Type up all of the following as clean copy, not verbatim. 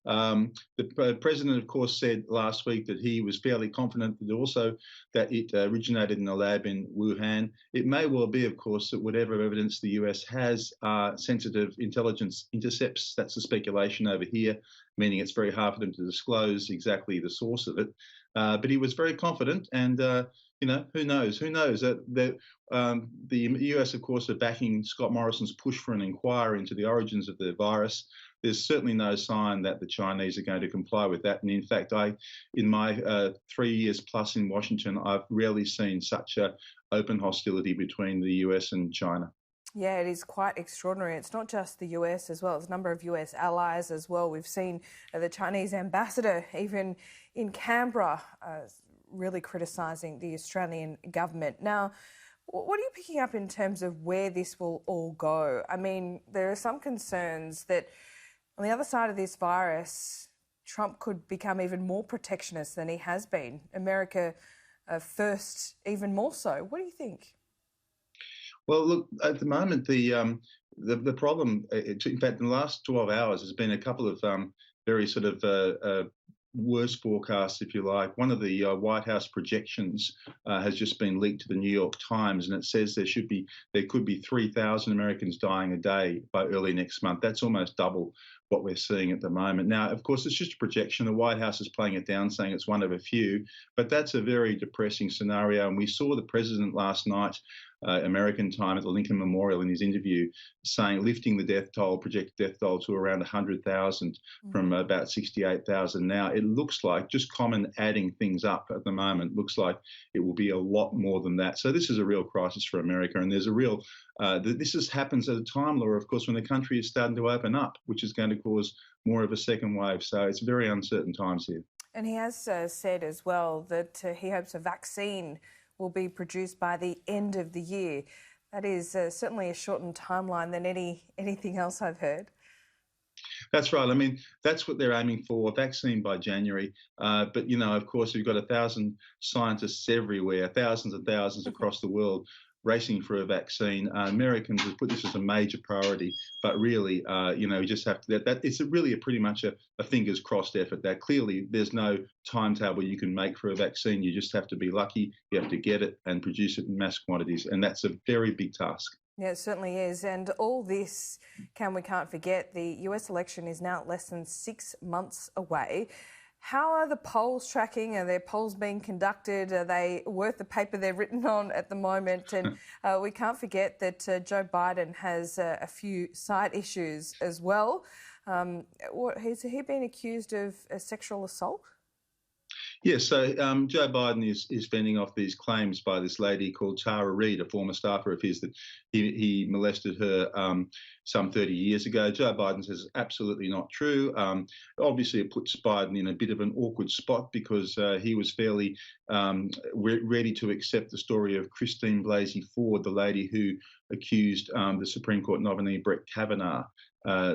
The president, of course, said last week that he was fairly confident that also that it originated in a lab in Wuhan. It may well be, of course, that whatever evidence the US has are sensitive intelligence intercepts. That's the speculation over here, meaning it's very hard for them to disclose exactly the source of it. But he was very confident, and who knows? Who knows? The US, of course, are backing Scott Morrison's push for an inquiry into the origins of the virus. There's certainly no sign that the Chinese are going to comply with that. And in fact, in my 3 years plus in Washington, I've rarely seen such a open hostility between the US and China. Yeah, it is quite extraordinary. It's not just the US as well, it's a number of US allies as well. We've seen the Chinese ambassador, even in Canberra, really criticising the Australian government. Now, what are you picking up in terms of where this will all go? I mean, there are some concerns that on the other side of this virus, Trump could become even more protectionist than he has been. America first, even more so. What do you think? Well, look, at the moment, the problem, in fact, in the last 12 hours, has been a couple of very sort of worse forecasts, if you like. One of the White House projections has just been leaked to the New York Times, and it says there could be 3,000 Americans dying a day by early next month. That's almost double what we're seeing at the moment. Now, of course, it's just a projection. The White House is playing it down, saying it's one of a few, but that's a very depressing scenario. And we saw the president last night, American time, at the Lincoln Memorial in his interview, lifting the death toll, projected death toll, to around 100,000 from about 68,000 now. It looks like, just common adding things up at the moment, looks like it will be a lot more than that. So this is a real crisis for America, and there's a real happens at a time, Laura, of course, when the country is starting to open up, which is going to cause more of a second wave. So it's very uncertain times here. And he has said as well that he hopes a vaccine will be produced by the end of the year. That is certainly a shortened timeline than anything else I've heard. That's right. I mean, that's what they're aiming for, a vaccine by January. But, of course, we've got 1,000 scientists everywhere, thousands and thousands across the world, racing for a vaccine. Americans have put this as a major priority, but really, we just have to, it's really pretty much a fingers crossed effort. That clearly there's no timetable you can make for a vaccine. You just have to be lucky. You have to get it and produce it in mass quantities. And that's a very big task. Yeah, it certainly is. And all this, we can't forget, the US election is now less than 6 months away. How are the polls tracking? Are there polls being conducted? Are they worth the paper they're written on at the moment? And we can't forget that Joe Biden has a few side issues as well. Has he been accused of sexual assault? Yes, so Joe Biden is fending off these claims by this lady called Tara Reid, a former staffer of his, that he molested her some 30 years ago. Joe Biden says absolutely not true. Obviously, it puts Biden in a bit of an awkward spot because he was fairly ready to accept the story of Christine Blasey Ford, the lady who accused the Supreme Court nominee Brett Kavanaugh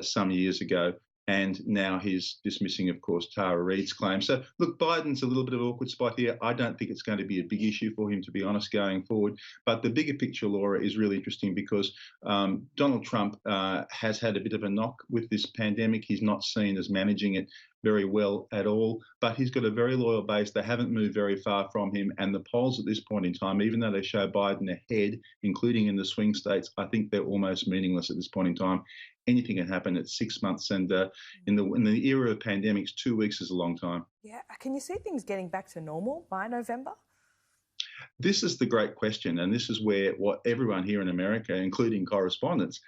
some years ago. And now he's dismissing, of course, Tara Reid's claim. So, look, Biden's a little bit of an awkward spot here. I don't think it's going to be a big issue for him, to be honest, going forward. But the bigger picture, Laura, is really interesting because Donald Trump has had a bit of a knock with this pandemic. He's not seen as managing it very well at all, but he's got a very loyal base. They haven't moved very far from him, and the polls at this point in time, even though they show Biden ahead, including in the swing states, I think they're almost meaningless at this point in time. Anything can happen at 6 months, and in the era of pandemics, 2 weeks is a long time. Yeah, can you see things getting back to normal by November? This is the great question, and this is where what everyone here in America, including correspondents,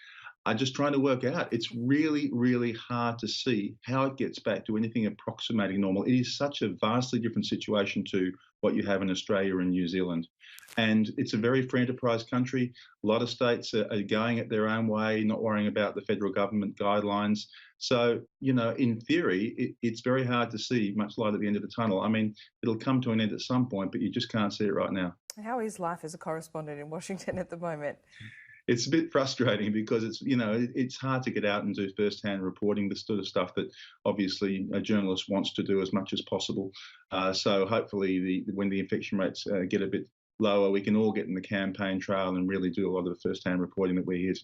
are just trying to work out. It's really, really hard to see how it gets back to anything approximating normal. It is such a vastly different situation to what you have in Australia and New Zealand. And it's a very free enterprise country. A lot of states are going it their own way, not worrying about the federal government guidelines. So, in theory, it's very hard to see much light at the end of the tunnel. I mean, it'll come to an end at some point, but you just can't see it right now. How is life as a correspondent in Washington at the moment? It's a bit frustrating because it's hard to get out and do first-hand reporting, the sort of stuff that obviously a journalist wants to do as much as possible. So hopefully when the infection rates get a bit lower, we can all get in the campaign trail and really do a lot of the first-hand reporting that we're here to